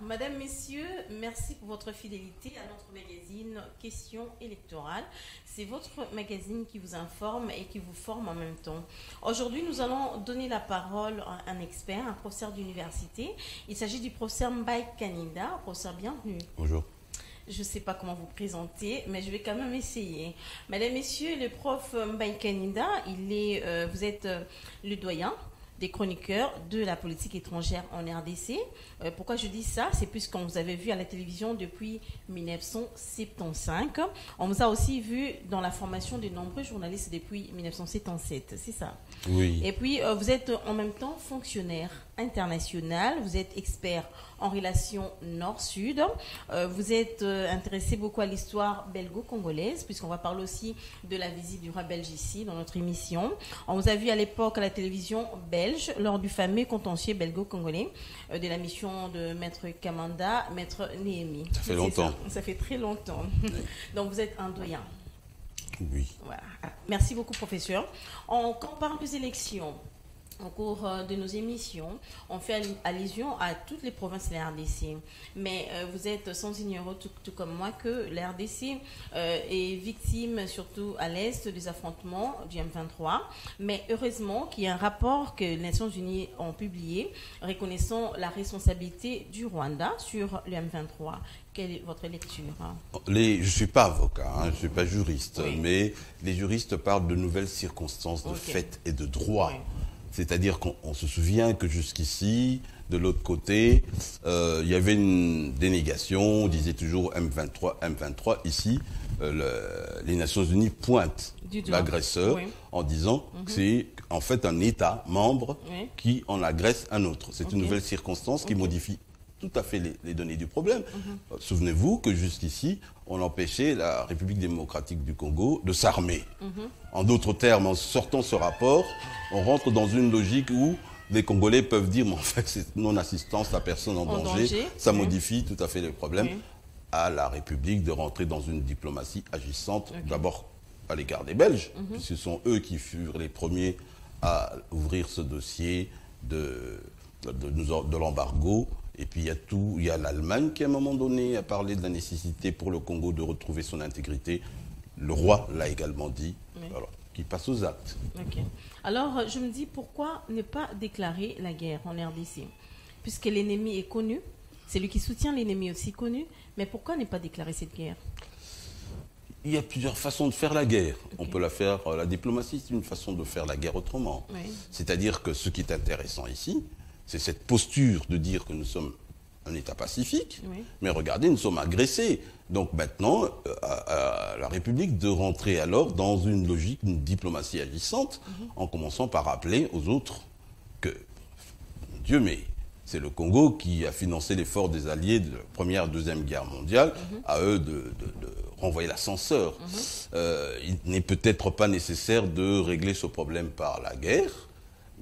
Madame, Messieurs, merci pour votre fidélité à notre magazine Questions électorales. C'est votre magazine qui vous informe et qui vous forme en même temps. Aujourd'hui, nous allons donner la parole à un expert, un professeur d'université. Il s'agit du professeur Mbaye Kaninda. Professeur, bienvenue. Bonjour. Je ne sais pas comment vous présenter, mais je vais quand même essayer. Mesdames, Messieurs, le prof Mbaye Kaninda, vous êtes le doyen des chroniqueurs de la politique étrangère en RDC. Pourquoi je dis ça? C'est puisqu'on vous avait vu à la télévision depuis 1975. On vous a aussi vu dans la formation de nombreux journalistes depuis 1977, c'est ça? Oui. Et puis, vous êtes en même temps fonctionnaire international, vous êtes expert en relations nord-sud, vous êtes intéressé beaucoup à l'histoire belgo-congolaise, puisqu'on va parler aussi de la visite du roi belge ici dans notre émission. On vous a vu à l'époque à la télévision belge lors du fameux contentieux belgo-congolais de la mission de Maître Kamanda, Maître Néhémie. Ça fait longtemps. Ça fait très longtemps. Oui. Donc vous êtes un doyen. Oui. Voilà. Merci beaucoup, professeur. Quand on parle des élections, au cours de nos émissions, on fait allusion à toutes les provinces de la RDC. Mais vous êtes sans ignorer, tout comme moi, que la RDC est victime, surtout à l'est, des affrontements du M23. Mais heureusement qu'il y a un rapport que les Nations Unies ont publié reconnaissant la responsabilité du Rwanda sur le M23. Quelle est votre lecture? Je ne suis pas avocat, je ne suis pas juriste, oui. Mais les juristes parlent de nouvelles circonstances de fait et de droit. Oui. C'est-à-dire qu'on se souvient que jusqu'ici, de l'autre côté, il y avait une dénégation, on disait toujours M23. Ici, les Nations Unies pointent l'agresseur en disant que c'est en fait un État membre qui en agresse un autre. C'est une nouvelle circonstance qui modifie tout à fait les données du problème. Souvenez-vous que jusqu'ici, on empêchait la République démocratique du Congo de s'armer. En d'autres termes, en sortant ce rapport, on rentre dans une logique où les Congolais peuvent dire, mais en fait, c'est non-assistance à personne en danger. Ça modifie tout à fait les problèmes à la République de rentrer dans une diplomatie agissante, d'abord à l'égard des Belges, puisque ce sont eux qui furent les premiers à ouvrir ce dossier de l'embargo. Et puis il y a l'Allemagne qui à un moment donné a parlé de la nécessité pour le Congo de retrouver son intégrité. Le roi l'a également dit. Alors, qui passe aux actes. Alors je me dis, pourquoi ne pas déclarer la guerre en RDC? Puisque l'ennemi est connu, celui qui soutient l'ennemi est aussi connu, mais pourquoi ne pas déclarer cette guerre? Il y a plusieurs façons de faire la guerre. On peut la faire, la diplomatie, c'est une façon de faire la guerre autrement. C'est-à-dire que ce qui est intéressant ici, c'est cette posture de dire que nous sommes un État pacifique, mais regardez, nous sommes agressés. Donc maintenant, à la République de rentrer alors dans une logique, une diplomatie agissante, en commençant par rappeler aux autres que, Dieu mais, c'est le Congo qui a financé l'effort des Alliés de la Première et Deuxième Guerre mondiale, à eux de renvoyer l'ascenseur. Il n'est peut-être pas nécessaire de régler ce problème par la guerre,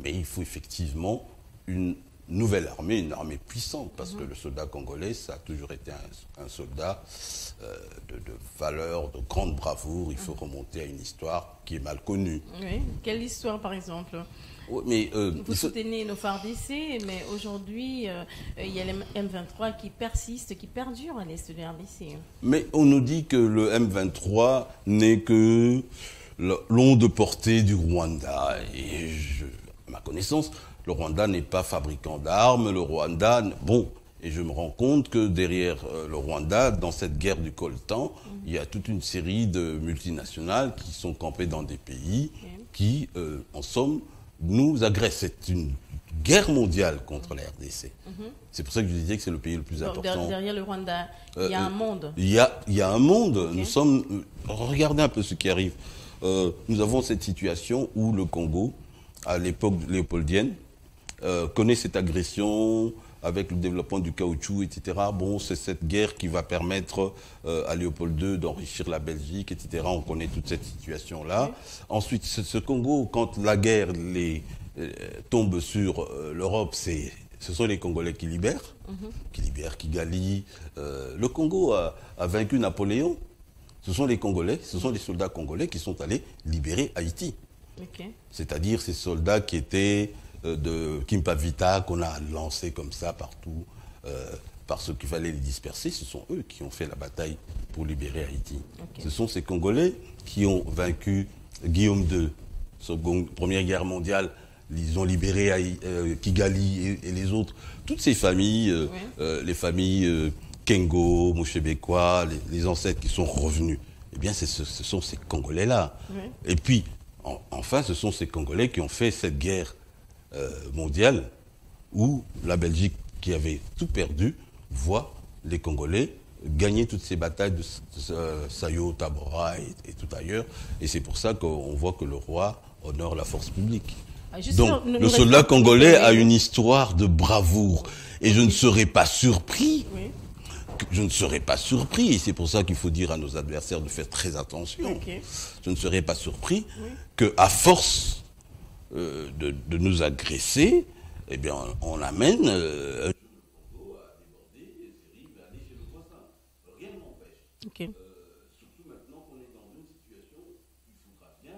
mais il faut effectivement une nouvelle armée, une armée puissante, parce que le soldat congolais, ça a toujours été un soldat de valeur, de grande bravoure. Il faut remonter à une histoire qui est mal connue. Oui. Quelle histoire, par exemple? Mais, vous soutenez nos FARDC, mais aujourd'hui, il y a les M23 qui persistent, qui perdurent à l'est de la RDC. Mais on nous dit que le M23 n'est que l'onde portée du Rwanda. Et à ma connaissance, le Rwanda n'est pas fabricant d'armes, le Rwanda... Bon, et je me rends compte que derrière le Rwanda, dans cette guerre du coltan, il y a toute une série de multinationales qui sont campées dans des pays qui, en somme, nous agressent. C'est une guerre mondiale contre la RDC. C'est pour ça que je disais que c'est le pays le plus important. Derrière le Rwanda, il y a un monde. Il y a un monde. Nous sommes... Regardez un peu ce qui arrive. Nous avons cette situation où le Congo, à l'époque léopoldienne, connaît cette agression avec le développement du caoutchouc, etc. Bon, c'est cette guerre qui va permettre à Léopold II d'enrichir la Belgique, etc. On connaît toute cette situation-là. Ensuite, ce Congo, quand la guerre tombe sur l'Europe, ce sont les Congolais qui libèrent, Kigali. Le Congo a vaincu Napoléon. Ce sont les Congolais, ce sont les soldats congolais qui sont allés libérer Haïti. C'est-à-dire ces soldats qui étaient de Kimpavita, qu'on a lancés comme ça partout parce qu'il fallait les disperser, ce sont eux qui ont fait la bataille pour libérer Haïti. Okay. Ce sont ces Congolais qui ont vaincu Guillaume II, Seconde, Première Guerre mondiale. Ils ont libéré Kigali et les autres. Toutes ces familles, les familles Kengo, Moshebekwa, les ancêtres qui sont revenus, eh bien, ce sont ces Congolais-là. Oui. Et puis, enfin, ce sont ces Congolais qui ont fait cette guerre mondiale où la Belgique, qui avait tout perdu, voit les Congolais gagner toutes ces batailles de Sayo, Tabora et tout ailleurs. Et c'est pour ça qu'on voit que le roi honore la force publique. Donc, le soldat congolais a une histoire de bravoure. Et je ne serais pas surpris. Oui. Je ne serais pas surpris. Et c'est pour ça qu'il faut dire à nos adversaires de faire très attention. Okay. Je ne serais pas surpris qu'à force de nous agresser, eh bien, on amène un Congo à déborder et série vers aller chez le voisin. Rien ne m'empêche. Okay. Surtout maintenant qu'on est dans une situation où il faudra bien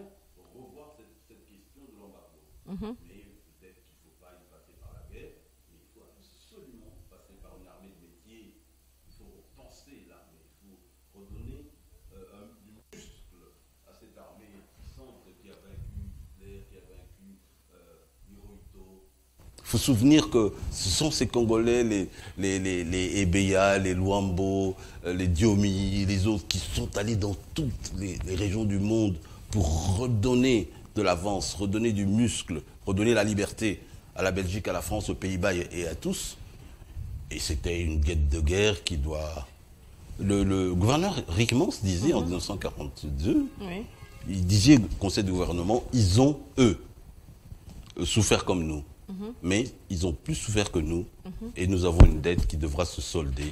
revoir cette question de l'embargo. Mais peut-être qu'il ne faut pas y passer par la guerre, mais il faut absolument passer par une armée de métier. Il faut repenser l'armée, il faut redonner du muscle à cette armée puissante qui a vaincu Hitler, qui a vaincu Hirohito. Il faut se souvenir que ce sont ces Congolais, les Ebeya, les Luambo, les Diomi, les autres, qui sont allés dans toutes les régions du monde pour redonner de l'avance, redonner du muscle, redonner la liberté à la Belgique, à la France, aux Pays-Bas et à tous. Et c'était une guette de guerre qui doit... Le gouverneur Rickmans disait en 1942, il disait au conseil de gouvernement, ils ont, eux, souffert comme nous. Mais ils ont plus souffert que nous. Et nous avons une dette qui devra se solder.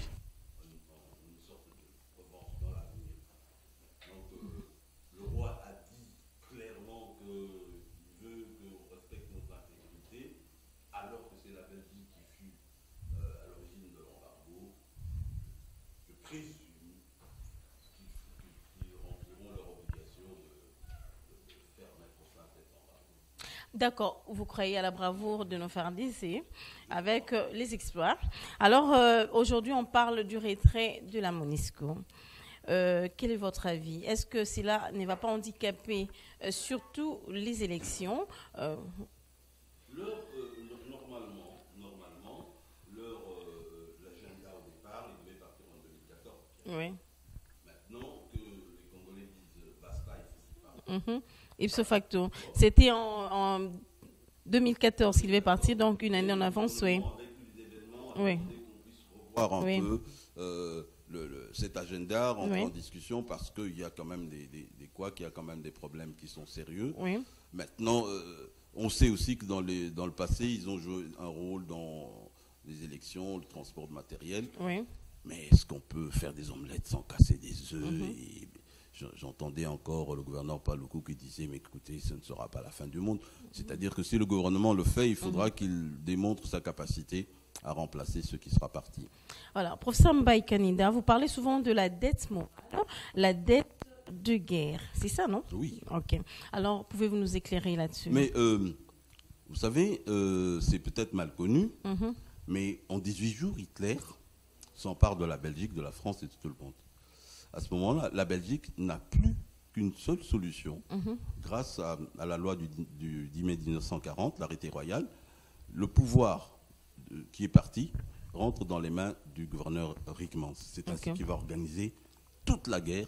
D'accord, vous croyez à la bravoure de nos FARDC avec les exploits. Alors, aujourd'hui, on parle du retrait de la MONUSCO. Quel est votre avis? Est-ce que cela ne va pas handicaper surtout les élections? Normalement, l'agenda au départ, il devait partir en 2014. Oui. Maintenant que les Congolais disent basta, il faut pas. Ipso facto. C'était en 2014 qu'il devait partir, donc une année en avance, oui. Avec les événements, qu'on puisse revoir un peu cet agenda, rentrer en discussion, parce qu'il y a quand même qu'il y a quand même des problèmes qui sont sérieux. Oui. Maintenant, on sait aussi que dans le passé, ils ont joué un rôle dans les élections, le transport de matériel. Oui. Mais est-ce qu'on peut faire des omelettes sans casser des œufs J'entendais encore le gouverneur Paluku qui disait, mais écoutez, ce ne sera pas la fin du monde. C'est-à-dire que si le gouvernement le fait, il faudra qu'il démontre sa capacité à remplacer ce qui sera parti. Voilà, professeur Mbaye Kanida, vous parlez souvent de la dette morale, la dette de guerre. C'est ça, non? Oui. Ok. Alors, pouvez-vous nous éclairer là-dessus? Mais, vous savez, c'est peut-être mal connu, mais en 18 jours, Hitler s'empare de la Belgique, de la France et de tout le monde. À ce moment-là, la Belgique n'a plus qu'une seule solution. Grâce à la loi du 10 mai 1940, l'arrêté royal, le pouvoir qui est parti rentre dans les mains du gouverneur Rickmans. C'est ainsi qu'il va organiser toute la guerre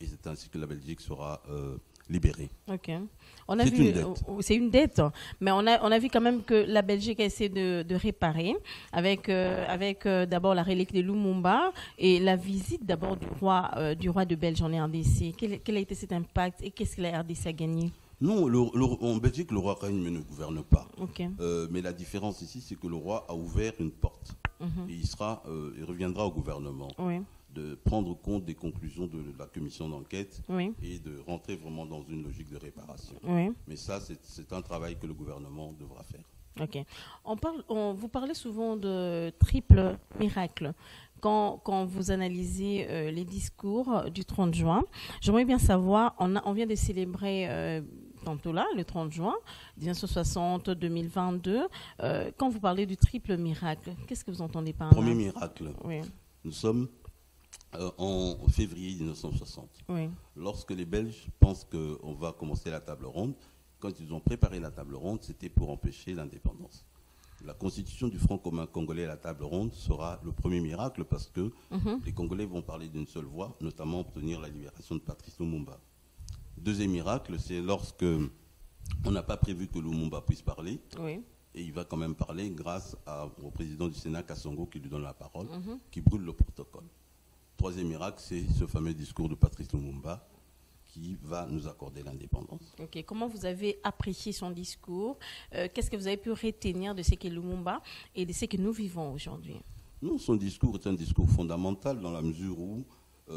et c'est ainsi que la Belgique sera libérée. Ok. On a vu, c'est une dette, mais on a vu quand même que la Belgique a essayé de réparer avec d'abord la relique de Lumumba et la visite d'abord du roi de Belgique en RDC. Quel a été cet impact et qu'est-ce que la RDC a gagné? Non, en Belgique, le roi règne mais ne gouverne pas. Okay. Mais la différence ici, c'est que le roi a ouvert une porte. Et il reviendra au gouvernement de prendre compte des conclusions de la commission d'enquête et de rentrer vraiment dans une logique de réparation. Mais ça, c'est un travail que le gouvernement devra faire. Ok. Vous parlez souvent de triple miracle. Quand vous analysez les discours du 30 juin, j'aimerais bien savoir, on vient de célébrer tantôt là, le 30 juin 1960-2022. Quand vous parlez du triple miracle, qu'est-ce que vous entendez par là? Premier miracle. Oui. Nous sommes en février 1960. Oui. Lorsque les Belges pensent qu'on va commencer la table ronde, quand ils ont préparé la table ronde, c'était pour empêcher l'indépendance. La constitution du Front commun congolais à la table ronde sera le premier miracle parce que les Congolais vont parler d'une seule voix, notamment obtenir la libération de Patrice Lumumba. Deuxième miracle, c'est lorsque on n'a pas prévu que Lumumba puisse parler, Oui. et il va quand même parler grâce au président du Sénat, Kassongo, qui lui donne la parole, qui brûle le protocole. Troisième miracle, c'est ce fameux discours de Patrice Lumumba qui va nous accorder l'indépendance. Ok. Comment vous avez apprécié son discours? Qu'est-ce que vous avez pu retenir de ce qu'est Lumumba et de ce que nous vivons aujourd'hui? Non, son discours est un discours fondamental dans la mesure où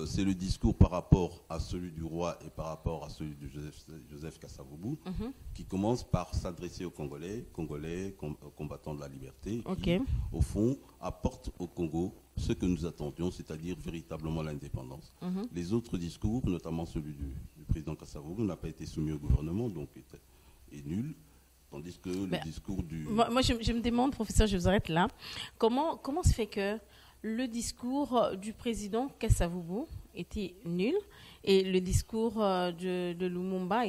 c'est le discours par rapport à celui du roi et par rapport à celui de Joseph Kasavubu, qui commence par s'adresser aux Congolais combattants de la liberté, qui, au fond, apportent au Congo ce que nous attendions, c'est-à-dire véritablement l'indépendance. Les autres discours, notamment celui du président Kasavubu, n'a pas été soumis au gouvernement, donc est nul. Tandis que le discours du... Moi, je me demande, professeur, je vous arrête là, comment se fait que le discours du président Kasavubu était nul et le discours de Lumumba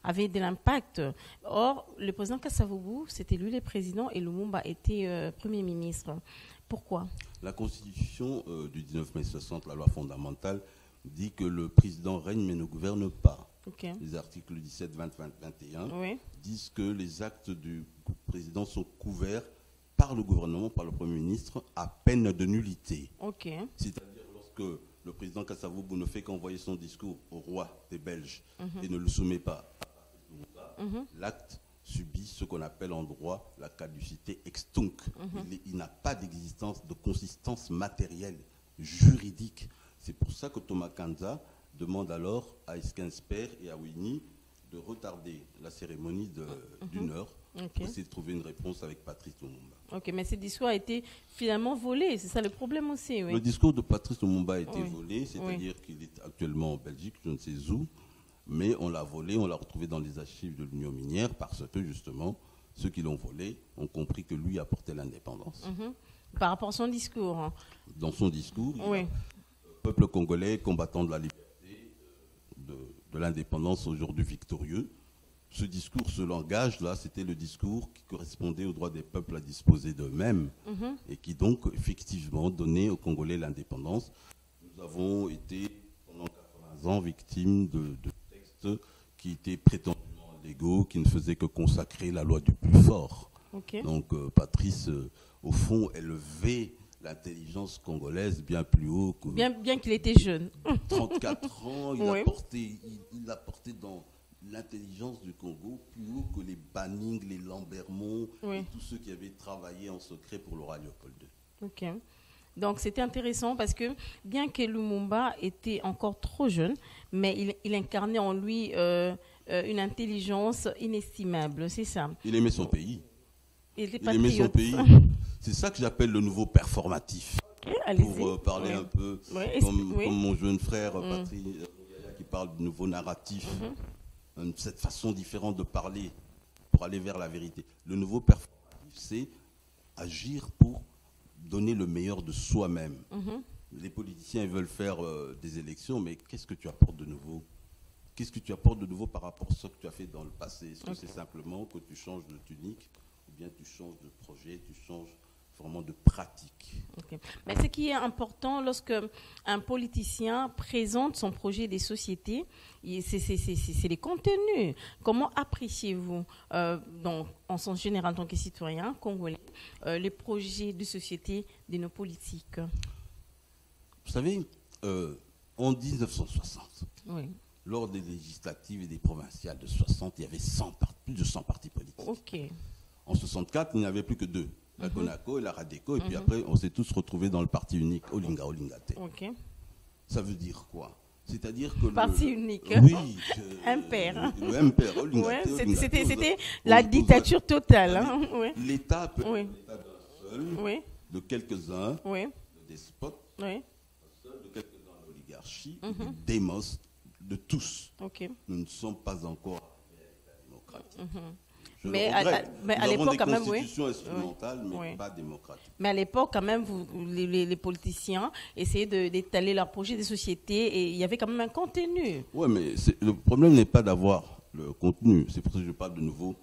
avait de l'impact. Or, le président Kasavubu, c'était lui le président et Lumumba était Premier ministre. Pourquoi? La Constitution du 19 mai 60, la loi fondamentale, dit que le président règne mais ne gouverne pas. Okay. Les articles 17, 20, 21 oui. disent que les actes du président sont couverts par le gouvernement, par le Premier ministre, à peine de nullité. Okay. C'est-à-dire lorsque le président Kasavubu ne fait qu'envoyer son discours au roi des Belges et ne le soumet pas à l'acte subit ce qu'on appelle en droit la caducité ex tunc. Il n'a pas d'existence, de consistance matérielle, juridique. C'est pour ça que Thomas Kanza demande alors à Iskensper et à Winnie de retarder la cérémonie d'une heure pour essayer de trouver une réponse avec Patrice Lumumba. Ok, mais ce discours a été finalement volé, c'est ça le problème aussi. Oui. Le discours de Patrice Lumumba a été volé, c'est-à-dire qu'il est actuellement en Belgique, je ne sais où, mais on l'a volé, on l'a retrouvé dans les archives de l'Union minière parce que justement, ceux qui l'ont volé ont compris que lui apportait l'indépendance. Par rapport à son discours. Hein. Dans son discours, le peuple congolais combattant de la liberté, de l'indépendance aujourd'hui victorieux. Ce discours, ce langage-là, c'était le discours qui correspondait au droit des peuples à disposer d'eux-mêmes et qui donc effectivement donnait aux Congolais l'indépendance. Nous avons été pendant 80 ans victimes de textes qui étaient prétendument légaux, qui ne faisaient que consacrer la loi du plus fort. Donc Patrice, au fond, élevait l'intelligence congolaise bien plus haut que... Bien qu'il était jeune. 34 ans, il a porté dans l'intelligence du Congo plus haut que les Banning, les Lambermont et tous ceux qui avaient travaillé en secret pour le roi Léopold II. Ok. Donc c'était intéressant parce que bien que Lumumba était encore trop jeune, mais il incarnait en lui une intelligence inestimable, c'est ça. Il aimait son pays. Il aimait son pays. C'est ça que j'appelle le nouveau performatif. Pour parler un peu comme mon jeune frère Patrick qui parle de nouveau narratif. Cette façon différente de parler pour aller vers la vérité. Le nouveau performatif, c'est agir pour donner le meilleur de soi-même. Les politiciens veulent faire des élections, mais qu'est-ce que tu apportes de nouveau? Qu'est-ce que tu apportes de nouveau par rapport à ce que tu as fait dans le passé? Est-ce que c'est simplement que tu changes de tunique ou bien tu changes de projet, tu changes vraiment de pratique? Mais ce qui est important lorsque un politicien présente son projet des sociétés, c'est les contenus. Comment appréciez-vous, en sens général, en tant que citoyen congolais, les projets de société de nos politiques? Vous savez, en 1960, lors des législatives et des provinciales de 60, il y avait plus de 100 partis politiques. En 64, il n'y avait plus que deux. La CONACO et la RADECO, et puis après, on s'est tous retrouvés dans le parti unique, Olinga-Olingate. Ça veut dire quoi? C'est-à-dire que parti unique. Oui. Impair. Le Impair, Olingate. C'était la dictature totale. L'État peut être l'État d'un seul, de quelques-uns, de despotes, de quelques-uns d'oligarchie, de démos, de tous. Nous ne sommes pas encore démocratique. Mais à l'époque, quand même, oui. Constitutions instrumentales, mais pas démocratiques. Mais à l'époque, quand même, les politiciens essayaient d'étaler leur projet de société et il y avait quand même un contenu. Oui, mais le problème n'est pas d'avoir le contenu. C'est pour ça que je parle de nouveau.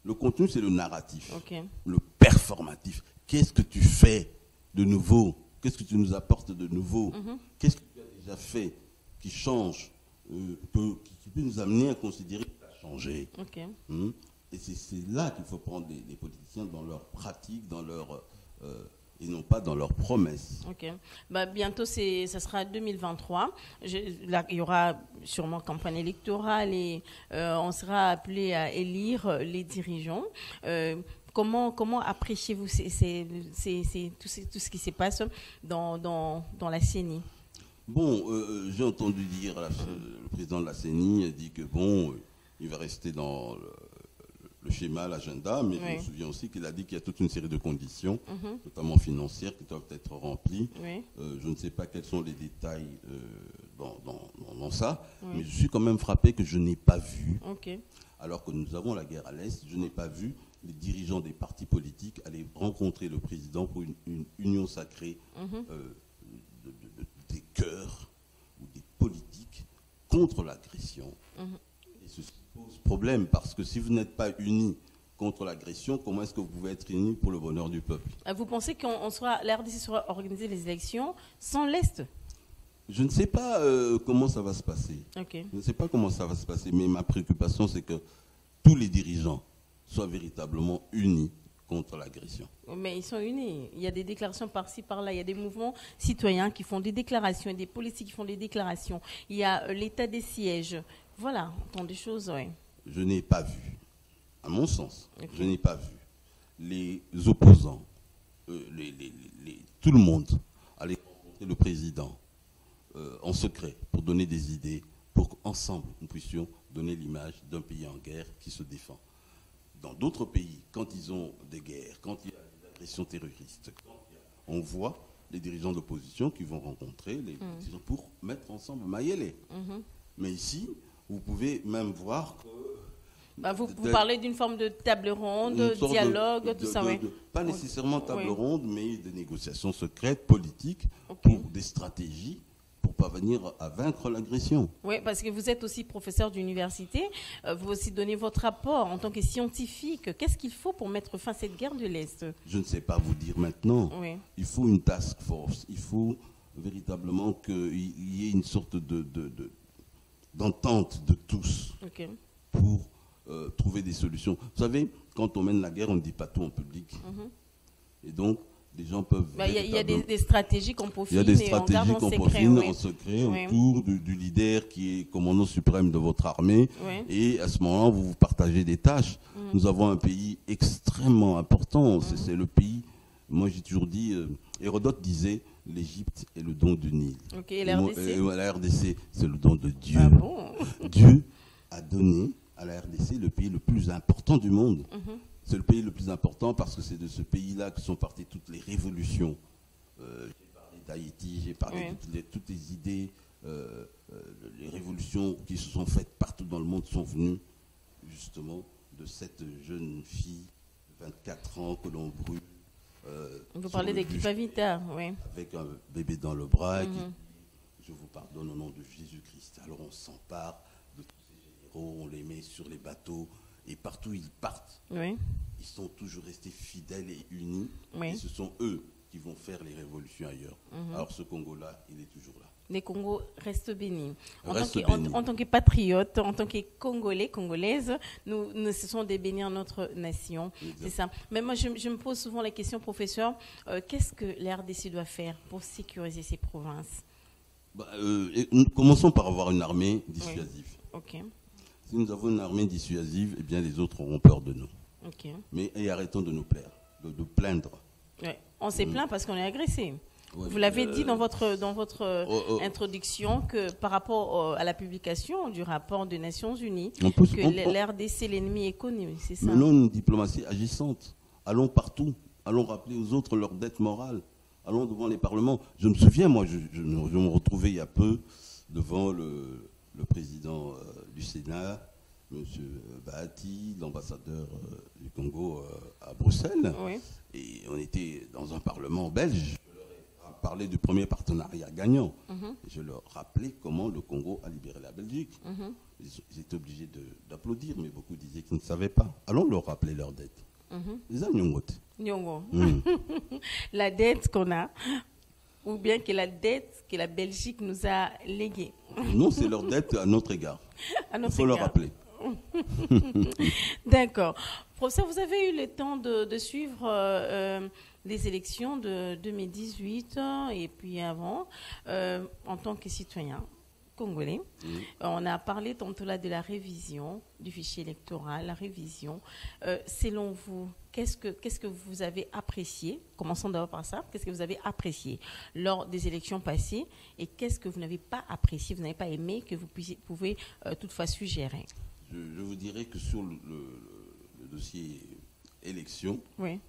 Le contenu, c'est le narratif, le performatif. Qu'est-ce que tu fais de nouveau? Qu'est-ce que tu nous apportes de nouveau? Qu'est-ce que tu as déjà fait qui change, qui peut nous amener à considérer que tu as changé? Et c'est là qu'il faut prendre les politiciens dans leur pratique, et non pas dans leurs promesses. Bientôt, ça sera 2023. Là, il y aura sûrement campagne électorale et on sera appelé à élire les dirigeants. Comment appréciez-vous tout ce qui se passe dans la CENI? Bon, j'ai entendu dire, le président de la CENI a dit que il va rester dans le schéma, l'agenda, mais je me souviens aussi qu'il a dit qu'il y a toute une série de conditions, notamment financières, qui doivent être remplies. Je ne sais pas quels sont les détails dans ça, mais je suis quand même frappé que je n'ai pas vu, alors que nous avons la guerre à l'Est, je n'ai pas vu les dirigeants des partis politiques aller rencontrer le président pour une union sacrée des cœurs ou des politiques contre l'agression. Et ceci pose problème, parce que si vous n'êtes pas unis contre l'agression, comment est-ce que vous pouvez être unis pour le bonheur du peuple? Vous pensez que la RDC sera organisée les élections sans l'Est? Je ne sais pas comment ça va se passer. Je ne sais pas comment ça va se passer, mais ma préoccupation, c'est que tous les dirigeants soient véritablement unis contre l'agression. Mais ils sont unis. Il y a des déclarations par-ci, par-là. Il y a des mouvements citoyens qui font des déclarations, et des policiers qui font des déclarations. Il y a l'état des sièges. Voilà, tant de choses, Je n'ai pas vu, à mon sens, je n'ai pas vu les opposants, tout le monde aller rencontrer le président en secret pour donner des idées, pour qu'ensemble nous puissions donner l'image d'un pays en guerre qui se défend. Dans d'autres pays, quand ils ont des guerres, quand il y a des agressions terroristes, on voit les dirigeants d'opposition qui vont rencontrer les dirigeants pour mettre ensemble Mayele. Mais ici, vous pouvez même voir que... vous parlez d'une forme de table ronde, dialogue, tout ça, oui. Pas nécessairement table ronde, mais des négociations secrètes, politiques, pour des stratégies, pour parvenir à vaincre l'agression. Oui, parce que vous êtes aussi professeur d'université, vous aussi donnez votre rapport en tant que scientifique. Qu'est-ce qu'il faut pour mettre fin à cette guerre de l'Est? Je ne sais pas vous dire maintenant. Il faut une task force, il faut véritablement qu'il y ait une sorte d'entente de tous pour trouver des solutions. Vous savez, quand on mène la guerre, on ne dit pas tout en public. Et donc, les gens peuvent... Il y a des stratégies qu'on peaufine. Il y a des stratégies qu'on peaufine en secret autour du leader qui est commandant suprême de votre armée. Et à ce moment-là, vous partagez des tâches. Nous avons un pays extrêmement important. C'est le pays... Moi, j'ai toujours dit... Hérodote disait... L'Égypte est le don du Nil. Et la RDC? La RDC, c'est le don de Dieu. Ah bon? Dieu a donné à la RDC le pays le plus important du monde. C'est le pays le plus important parce que c'est de ce pays-là que sont parties toutes les révolutions. J'ai parlé d'Haïti, j'ai parlé de toutes les idées. Les révolutions qui se sont faites partout dans le monde sont venues justement de cette jeune fille de 24 ans que l'on brûle. Vous parlez d'équipe Avita, oui. Avec un bébé dans le bras, qui dit, je vous pardonne au nom de Jésus-Christ. Alors on s'empare de tous ces généraux, on les met sur les bateaux, et partout ils partent. Ils sont toujours restés fidèles et unis, et ce sont eux qui vont faire les révolutions ailleurs. Alors ce Congo-là, il est toujours là. Les Congos restent bénis. En tant que patriotes, en tant que Congolais, Congolaises, nous cessons de bénir notre nation. C'est ça. Mais moi, je me pose souvent la question, professeur, qu'est-ce que la RDC doit faire pour sécuriser ses provinces? Commençons par avoir une armée dissuasive. Si nous avons une armée dissuasive, eh bien les autres auront peur de nous. Mais arrêtons de nous plaire, de plaindre. On s'est plaint parce qu'on est agressé. Vous l'avez dit dans votre introduction que par rapport à la publication du rapport des Nations Unies, que l'RDC, l'ennemi est connu, c'est ça? Menons une diplomatie agissante. Allons partout. Allons rappeler aux autres leur dette morale. Allons devant les parlements. Je me souviens, moi, je me retrouvais il y a peu devant le président du Sénat M. Bahati, l'ambassadeur du Congo à Bruxelles. Oui. Et on était dans un parlement belge. Je leur ai parlé du premier partenariat gagnant. Je leur rappelais comment le Congo a libéré la Belgique. Ils étaient obligés d'applaudir, mais beaucoup disaient qu'ils ne savaient pas. Allons leur rappeler leur dette. Nyongo. La dette qu'on a, ou bien que la dette que la Belgique nous a léguée. Non, c'est leur dette à notre égard. Il faut leur rappeler. D'accord. Professeur, vous avez eu le temps de suivre les élections de 2018 et puis avant, en tant que citoyen congolais. On a parlé tantôt là de la révision du fichier électoral, la révision. Selon vous, qu'est-ce que vous avez apprécié? Commençons d'abord par ça. Qu'est-ce que vous avez apprécié lors des élections passées et qu'est-ce que vous n'avez pas apprécié, vous n'avez pas aimé, que vous pouvez toutefois suggérer? Je vous dirais que sur le dossier élection, oui.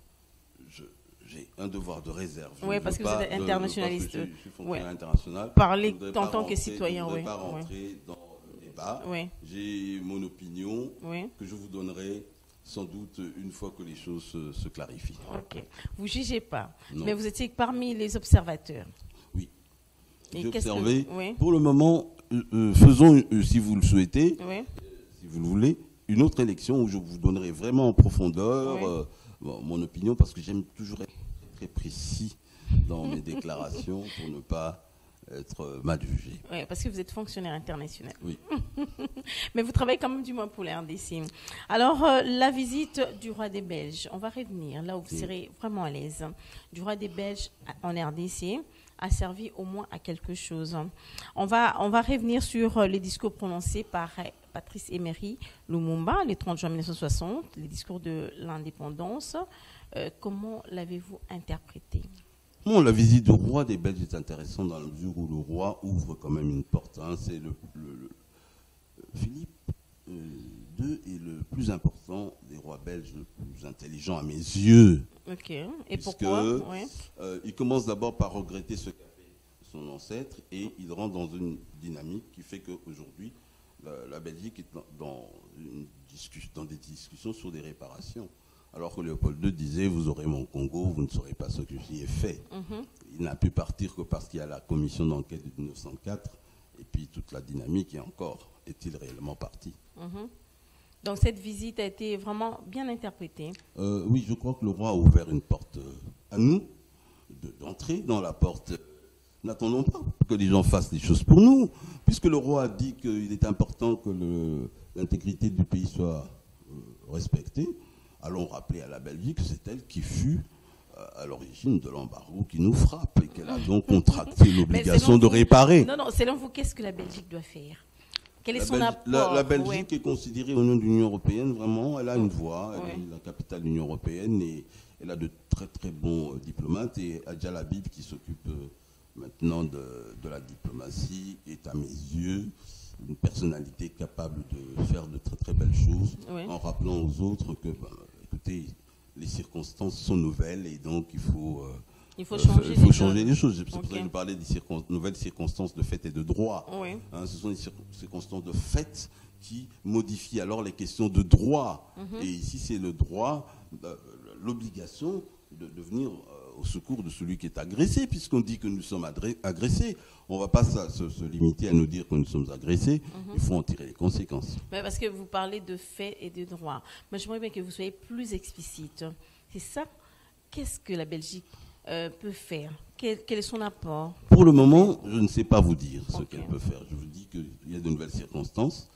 J'ai un devoir de réserve. Oui, parce que vous êtes internationaliste. Je suis fonctionnaire international. Parler en tant que citoyen, oui. Je ne vais pas rentrer dans le débat. Oui. J'ai mon opinion que je vous donnerai sans doute une fois que les choses se clarifient. Ok. Vous ne jugez pas, mais vous étiez parmi les observateurs. Oui. J'ai observé. Pour le moment, faisons, si vous le souhaitez, si vous le voulez, une autre élection où je vous donnerai vraiment en profondeur mon opinion, parce que j'aime toujours être très précis dans mes déclarations pour ne pas être mal jugé. Oui, parce que vous êtes fonctionnaire international. Oui. Mais vous travaillez quand même du moins pour les RDC. Alors, la visite du roi des Belges, on va revenir là où vous serez vraiment à l'aise. Du roi des Belges en RDC a servi au moins à quelque chose. On va revenir sur les discours prononcés par Patrice Emery Lumumba le 30 juin 1960, les discours de l'indépendance. Comment l'avez-vous interprété? Bon, la visite du roi des Belges est intéressante dans la mesure où le roi ouvre quand même une porte. C'est Philippe II est le plus important des rois belges, le plus intelligent à mes yeux. Ok. Et pourquoi? Il commence d'abord par regretter ce qu'a fait son ancêtre et il rentre dans une dynamique qui fait qu'aujourd'hui, la Belgique est dans des discussions sur des réparations. Alors que Léopold II disait, vous aurez mon Congo, vous ne saurez pas ce que j'y ai fait. Il n'a pu partir que parce qu'il y a la commission d'enquête de 1904 et puis toute la dynamique, et encore, est-il réellement parti? Donc cette visite a été vraiment bien interprétée. Oui, je crois que le roi a ouvert une porte à nous, d'entrer dans la porte. N'attendons pas que les gens fassent des choses pour nous, puisque le roi a dit qu'il est important que l'intégrité du pays soit respectée. Allons rappeler à la Belgique que c'est elle qui fut à l'origine de l'embargo qui nous frappe et qu'elle a donc contracté l'obligation de réparer. Non, selon vous, qu'est-ce que la Belgique doit faire? Quel est son apport? La Belgique est considérée au nom de l'Union européenne, vraiment, elle a une voix, elle est la capitale de l'Union européenne et elle a de très très bons diplomates. Et Adja Labib, qui s'occupe maintenant de la diplomatie, est à mes yeux une personnalité capable de faire de très très belles choses, en rappelant aux autres que, écoutez, les circonstances sont nouvelles et donc il faut changer les choses. C'est pour ça que je parlais des nouvelles circonstances de fait et de droit. Ce sont des circonstances de fait qui modifient alors les questions de droit. Et ici, c'est le droit, l'obligation de venir au secours de celui qui est agressé, puisqu'on dit que nous sommes agressés. On ne va pas se limiter à nous dire que nous sommes agressés. Il faut en tirer les conséquences. Mais parce que vous parlez de faits et de droit. Moi, j'aimerais bien que vous soyez plus explicite. C'est ça. Qu'est-ce que la Belgique peut faire? Quel est son apport? Pour le moment, je ne sais pas vous dire ce qu'elle peut faire. Je vous dis qu'il y a de nouvelles circonstances.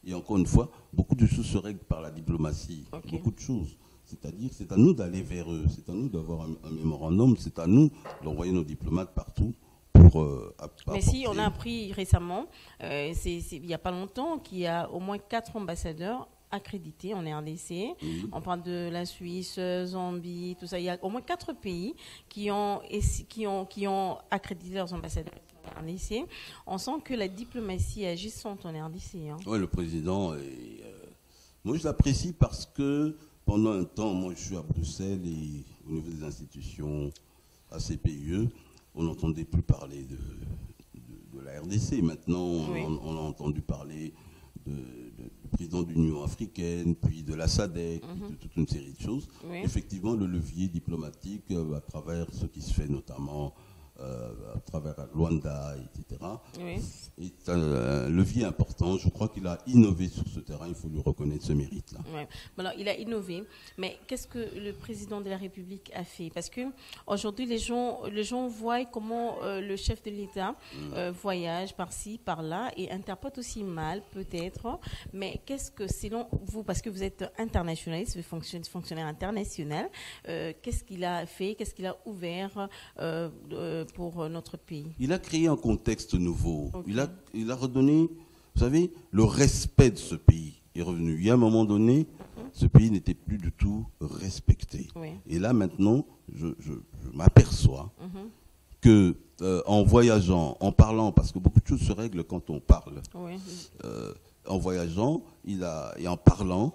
Et encore une fois, beaucoup de choses se règlent par la diplomatie. Beaucoup de choses. C'est-à-dire, c'est à nous d'aller vers eux, c'est à nous d'avoir un mémorandum, c'est à nous d'envoyer nos diplomates partout pour Mais si, on a appris récemment, il n'y a pas longtemps, qu'il y a au moins 4 ambassadeurs accrédités en RDC. On parle de la Suisse, Zambie, tout ça. Il y a au moins 4 pays qui ont accrédité leurs ambassadeurs en RDC. On sent que la diplomatie agissante en RDC. Oui, le président, moi je l'apprécie parce que pendant un temps, moi je suis à Bruxelles et au niveau des institutions ACPUE, on n'entendait plus parler de la RDC. Maintenant, on a entendu parler de président de l'Union africaine, puis de la SADC, de toute une série de choses. Oui. Effectivement, le levier diplomatique, à travers ce qui se fait notamment à travers Luanda, etc., oui. est un levier important. Je crois qu'il a innové sur ce terrain, il faut lui reconnaître ce mérite-là. Oui. Alors, il a innové, mais qu'est-ce que le président de la République a fait? Parce qu'aujourd'hui, les gens voient comment le chef de l'État voyage par-ci, par-là, et interprète aussi mal, peut-être, mais qu'est-ce que, selon vous, parce que vous êtes internationaliste, fonctionnaire international, qu'est-ce qu'il a fait, qu'est-ce qu'il a ouvert pour notre pays? Il a créé un contexte nouveau. Okay. Il a redonné, vous savez, le respect de ce pays est revenu. Il y a un moment donné, ce pays n'était plus du tout respecté. Oui. Et là, maintenant, je m'aperçois que en voyageant, en parlant, parce que beaucoup de choses se règlent quand on parle, oui. En voyageant et en parlant,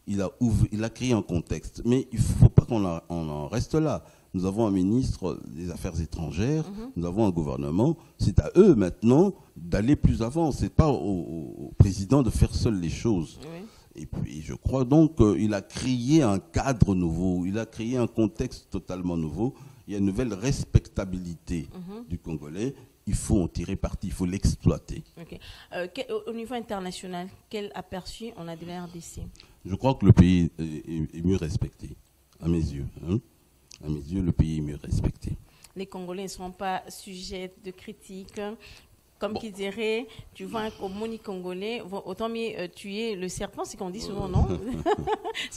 il a créé un contexte. Mais il ne faut pas qu'on en reste là. Nous avons un ministre des Affaires étrangères, nous avons un gouvernement. C'est à eux maintenant d'aller plus avant. Ce n'est pas au président de faire seul les choses. Oui. Et puis je crois donc qu'il a créé un cadre nouveau, il a créé un contexte totalement nouveau. Il y a une nouvelle respectabilité du Congolais. Il faut en tirer parti, il faut l'exploiter. Okay. Au niveau international, quel aperçu on a de la RDC? Je crois que le pays est mieux respecté, à mes yeux. À mes yeux, le pays est mieux respecté. Les Congolais ne sont pas sujets de critiques. Comme qui dirait, tu vois un moni congolais, autant mieux tuer le serpent, c'est qu'on dit souvent, non?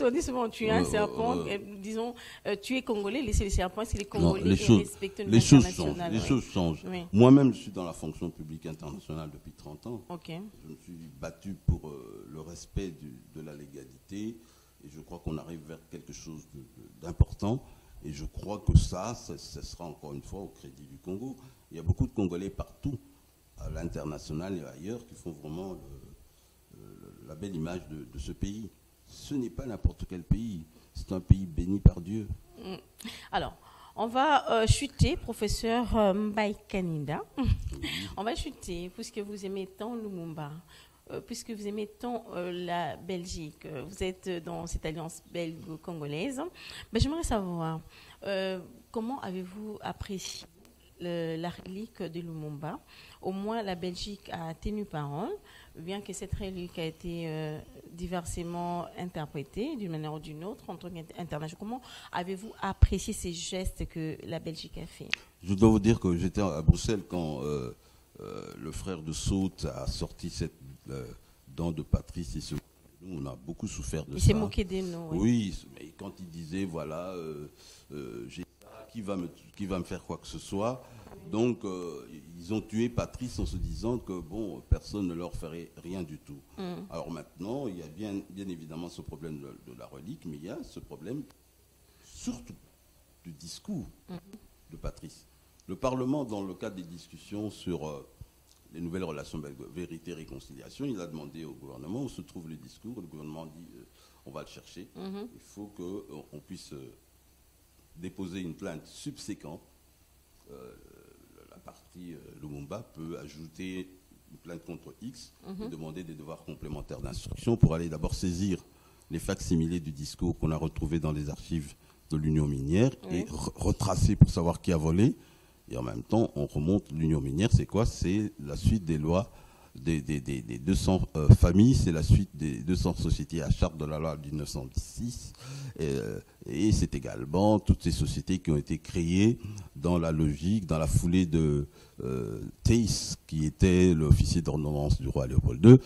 On dit souvent tuer un serpent, disons, tuer Congolais, laisser les serpents, c'est les Congolais respectent les choses changent. Les choses changent. Oui. Moi-même, je suis dans la fonction publique internationale depuis 30 ans. Okay. Je me suis battu pour le respect de la légalité et je crois qu'on arrive vers quelque chose d'important. Et je crois que ça sera encore une fois au crédit du Congo. Il y a beaucoup de Congolais partout, à l'international et ailleurs, qui font vraiment la belle image de ce pays. Ce n'est pas n'importe quel pays, c'est un pays béni par Dieu. Alors, on va chuter, professeur Mbaye Kaninda. Oui. On va chuter, puisque vous aimez tant Lumumba. Puisque vous aimez tant la Belgique, vous êtes dans cette alliance belgo-congolaise, mais j'aimerais savoir comment avez-vous apprécié la relique de Lumumba? Au moins, la Belgique a tenu parole, bien que cette relique a été diversement interprétée d'une manière ou d'une autre en tant qu'international. Comment avez-vous apprécié ces gestes que la Belgique a fait? Je dois vous dire que j'étais à Bruxelles quand le frère de Saute a sorti cette dent de Patrice. Nous, on a beaucoup souffert de ça. Il s'est moqué de nous. Oui, mais quand il disait, voilà, qui va me faire quoi que ce soit. Donc, ils ont tué Patrice en se disant que, bon, personne ne leur ferait rien du tout. Alors maintenant, il y a bien évidemment ce problème de la relique, mais il y a ce problème surtout du discours de Patrice. Le Parlement, dans le cadre des discussions sur les nouvelles relations vérité-réconciliation, il a demandé au gouvernement où se trouve le discours. Le gouvernement dit on va le chercher. Il faut qu'on puisse déposer une plainte subséquente. La partie Lumumba peut ajouter une plainte contre X et demander des devoirs complémentaires d'instruction pour aller d'abord saisir les facsimilés du discours qu'on a retrouvés dans les archives de l'Union minière et retracer pour savoir qui a volé. Et en même temps, on remonte l'Union minière, c'est quoi? C'est la suite des lois des 200 familles, c'est la suite des 200 sociétés à charte de la loi de 1906. Et c'est également toutes ces sociétés qui ont été créées dans la logique, dans la foulée de Theis, qui était l'officier d'ordonnance du roi Léopold II.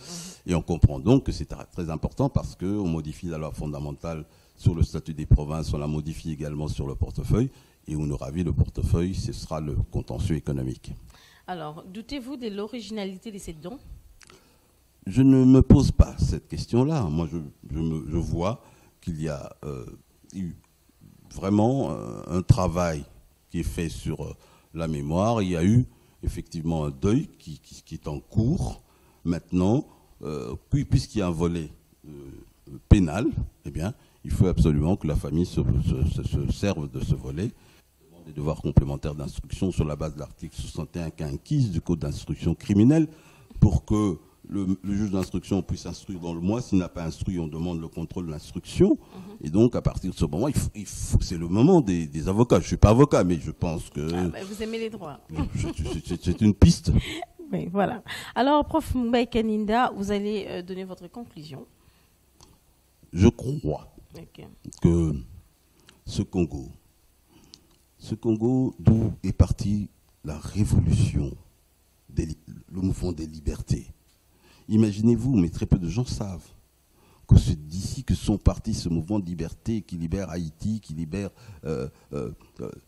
Et on comprend donc que c'est très important parce qu'on modifie la loi fondamentale sur le statut des provinces, on la modifie également sur le portefeuille. Et on aura vu le portefeuille, ce sera le contentieux économique. Alors, doutez-vous de l'originalité de ces dons? Je ne me pose pas cette question-là. Moi, je vois qu'il y a eu vraiment un travail qui est fait sur la mémoire. Il y a eu effectivement un deuil qui est en cours. Maintenant, puisqu'il y a un volet pénal, eh bien, il faut absolument que la famille se serve de ce volet. Des devoirs complémentaires d'instruction sur la base de l'article 61 quinquies du Code d'instruction criminelle pour que le juge d'instruction puisse instruire dans le mois. S'il n'a pas instruit, on demande le contrôle de l'instruction. Et donc, à partir de ce moment, c'est le moment des avocats. Je ne suis pas avocat, mais je pense que... vous aimez les droits. C'est une piste. Oui, voilà. Alors, prof Mbaye Kaninda, vous allez donner votre conclusion. Je crois que ce Congo, d'où est partie la révolution, le mouvement des libertés. Imaginez-vous, mais très peu de gens savent, que c'est d'ici que sont partis ce mouvement de liberté qui libère Haïti, qui libère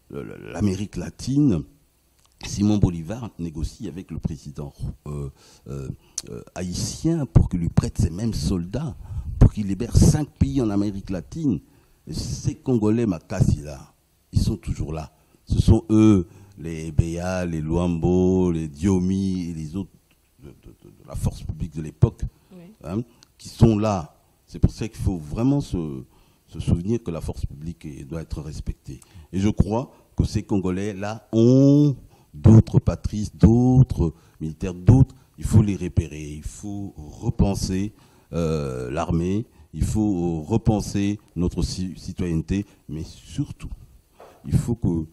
l'Amérique latine. Simon Bolivar négocie avec le président haïtien pour qu'il lui prête ces mêmes soldats, pour qu'il libère 5 pays en Amérique latine. Et ces Congolais Makassi là, ils sont toujours là. Ce sont eux, les Béa, les Luambo, les Diomi et les autres de la force publique de l'époque, qui sont là. C'est pour ça qu'il faut vraiment se souvenir que la force publique doit être respectée. Et je crois que ces Congolais-là ont d'autres patrices, d'autres militaires, d'autres. Il faut les repérer, il faut repenser l'armée, il faut repenser notre citoyenneté, mais surtout, il faut que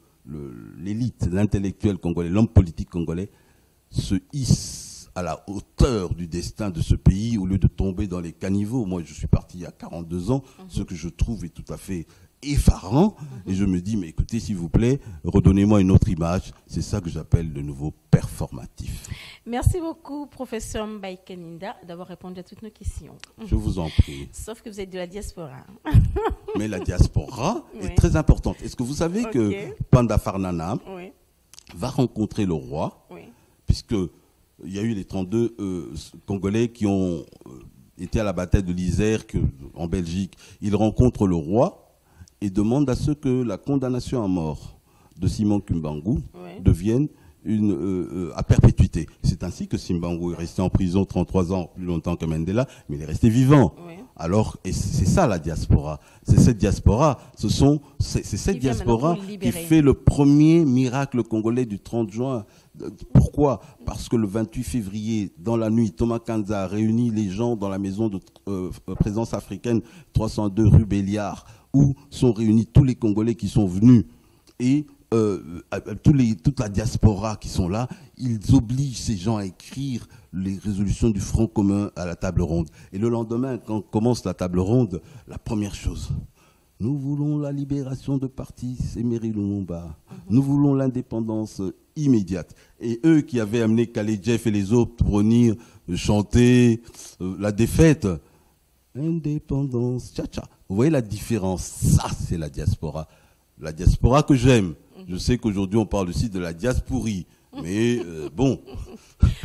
l'élite, l'intellectuel congolais, l'homme politique congolais se hisse à la hauteur du destin de ce pays au lieu de tomber dans les caniveaux. Moi, je suis parti il y a 42 ans, ce que je trouve est tout à fait effarant, et je me dis, mais écoutez, s'il vous plaît, redonnez-moi une autre image. C'est ça que j'appelle le nouveau performatif. Merci beaucoup, professeur Mbaye Kaninda, d'avoir répondu à toutes nos questions. Je vous en prie. Sauf que vous êtes de la diaspora. Mais la diaspora est très importante. Est-ce que vous savez que Panda Farnana va rencontrer le roi, puisque il y a eu les 32 Congolais qui ont été à la bataille de l'Isère en Belgique. Ils rencontrent le roi et demande à ce que la condamnation à mort de Simon Kimbangu devienne à perpétuité. C'est ainsi que Simbangu est resté en prison 33 ans, plus longtemps que Mandela, mais il est resté vivant. Alors, et c'est ça la diaspora. C'est cette diaspora, c'est cette diaspora qui fait le premier miracle congolais du 30 juin. Pourquoi? Parce que le 28 février, dans la nuit, Thomas Kanza a réuni les gens dans la maison de présence africaine 302 rue Béliard, où sont réunis tous les Congolais qui sont venus et toute la diaspora qui sont là. Ils obligent ces gens à écrire les résolutions du Front commun à la table ronde. Et le lendemain, quand commence la table ronde, la première chose, nous voulons la libération de Patrice Emery Lumumba. Nous voulons l'indépendance immédiate. Et eux qui avaient amené Khaled Jeff et les autres pour venir chanter la défaite, indépendance, tcha-tcha. Vous voyez la différence? Ça, c'est la diaspora. La diaspora que j'aime. Je sais qu'aujourd'hui, on parle aussi de la diasporie. Mais bon.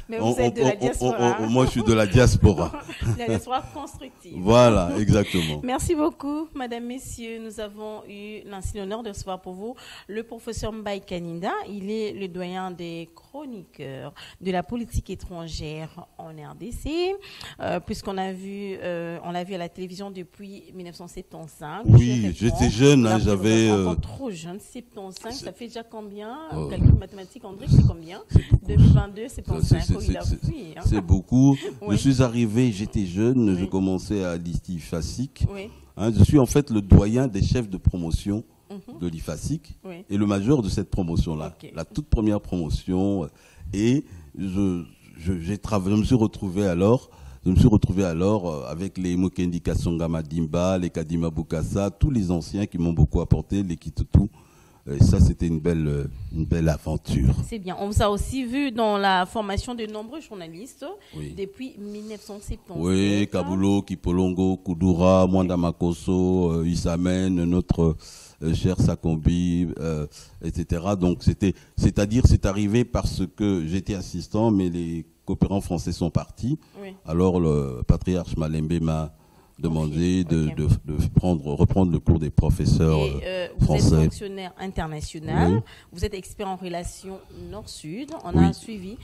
Mais vous êtes de la diaspora. Moi, je suis de la diaspora. La diaspora constructive. Voilà, exactement. Merci beaucoup, madame, messieurs. Nous avons eu l'honneur de recevoir pour vous le professeur Mbaye Kaninda. Il est le doyen des chroniqueurs de la politique étrangère en RDC, puisqu'on l'a vu à la télévision depuis 1975. Oui, j'étais jeune, hein, j'avais... trop jeune, 75, ça fait déjà combien? Calcul mathématique, André, c'est combien? 2022, c'est pas c'est beaucoup. Je suis arrivé, j'étais jeune, je commençais à l'IFASIC. Je suis en fait le doyen des chefs de promotion de l'IFASIC et le major de cette promotion-là. La toute première promotion. Et je me suis retrouvé alors avec les Mokendi Kasonga Madimba, les Kadima Bukasa, tous les anciens qui m'ont beaucoup apporté, les Kitutu. Et ça, c'était une belle aventure. C'est bien. On vous a aussi vu dans la formation de nombreux journalistes depuis 1970. Oui, Kabulo, Kipolongo, Kudura, Mwanda Makoso, Isamen, notre cher Sakombi, etc. Donc, c'est-à-dire, c'est arrivé parce que j'étais assistant, mais les coopérants français sont partis. Alors, le patriarche Malembe m'a demander de reprendre le cours des professeurs français. Vous êtes fonctionnaire international, oui. Vous êtes expert en relations nord-sud. On a suivi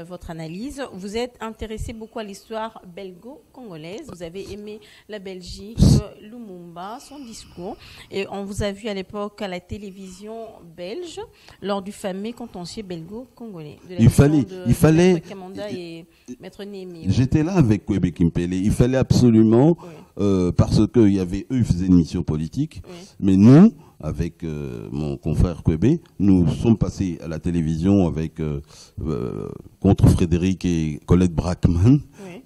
votre analyse. Vous êtes intéressé beaucoup à l'histoire belgo-congolaise. Vous avez aimé la Belgique, Lumumba, son discours. Et on vous a vu à l'époque à la télévision belge lors du fameux contentieux belgo-congolais. Il fallait. Kamanda et Maître Némi. J'étais là avec Kwebe Kimpele. Il fallait absolument, parce que ils faisaient une mission politique, mais nous, avec mon confrère Kwebe, nous sommes passés à la télévision avec contre Frédéric et Colette Brackman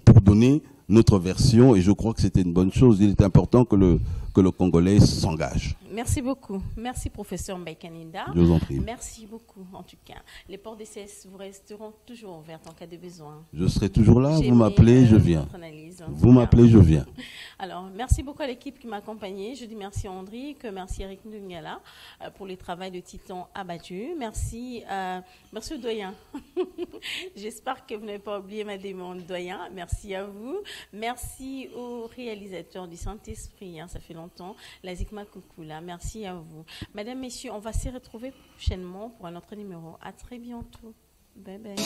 pour donner notre version, et je crois que c'était une bonne chose. Il est important que le Congolais s'engage. Merci beaucoup. Merci, professeur Mbaye Kaninda. Je vous en prie. Merci beaucoup, en tout cas. Les portes des CS vous resteront toujours ouvertes en cas de besoin. Je serai toujours là. Vous m'appelez, je viens. Vous m'appelez, je viens. Alors, merci beaucoup à l'équipe qui m'a accompagné. Je dis merci à Andrick, merci à Eric Ndungala pour les travaux de Titan abattus. Merci au doyen. J'espère que vous n'avez pas oublié ma demande, doyen. Merci à vous. Merci aux réalisateurs du Saint-Esprit. Ça fait longtemps. Lazikma Koukoula. Merci à vous. Mesdames, Messieurs, on va se retrouver prochainement pour un autre numéro. À très bientôt. Bye bye.